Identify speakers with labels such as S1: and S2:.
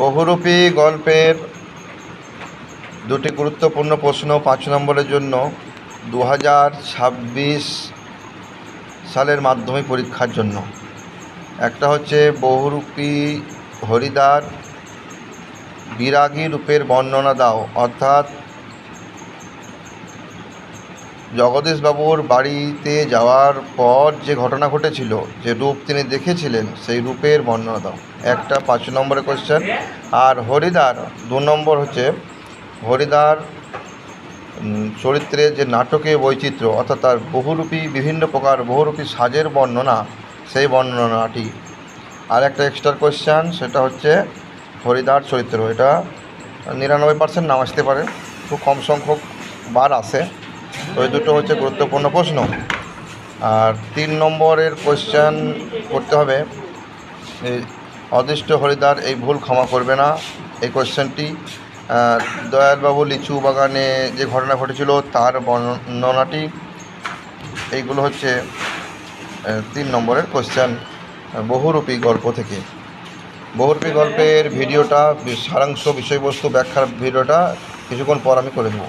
S1: বহুরূপী গল্পের দুটি গুরুত্বপূর্ণ প্রশ্ন 5 নম্বরের জন্য 2026 সালের মাধ্যমিক পরীক্ষার জন্য। একটা হচ্ছে বহুরূপী হরিদ্বার বিরাগী রূপের বর্ণনা দাও, অর্থাৎ জগদীশবাবুর বাড়িতে যাওয়ার পর যে ঘটনা ঘটেছিল, যে রূপ তিনি দেখেছিলেন, সেই রূপের বর্ণনা দাও, একটা 5 নম্বরের কোয়েশ্চেন। আর হরিদ্বার 2 নম্বর হচ্ছে হরিদ্বার চরিত্রের যে নাটকীয় বৈচিত্র্য, অর্থাৎ তার বহুরূপী বিভিন্ন প্রকার বহুরূপী সাজের বর্ণনা, সেই বর্ণনাটি। আর একটা এক্সট্রা কোয়েশ্চেন, সেটা হচ্ছে হরিদ্বার চরিত্র, এটা 99% নাম আসতে পারে, খুব কম সংখ্যক বার আসে। তো এই দুটো হচ্ছে গুরুত্বপূর্ণ প্রশ্ন। আর 3 নম্বরের কোয়েশ্চেন করতে হবে, এই অদৃষ্ট হরিদ্বার এই ভুল ক্ষমা করবে না, এই কোয়েশ্চেনটি। দয়ালবাবু লিচু বাগানে যে ঘটনা ঘটেছিল তার বর্ণনাটি। এইগুলো হচ্ছে 3 নম্বরের কোয়েশ্চেন বহুরূপী গল্প থেকে। বহুরূপী গল্পের ভিডিওটা সারাংশ বিষয়বস্তু ব্যাখ্যার ভিডিওটা কিছুক্ষণ পর আমি করে দেবো।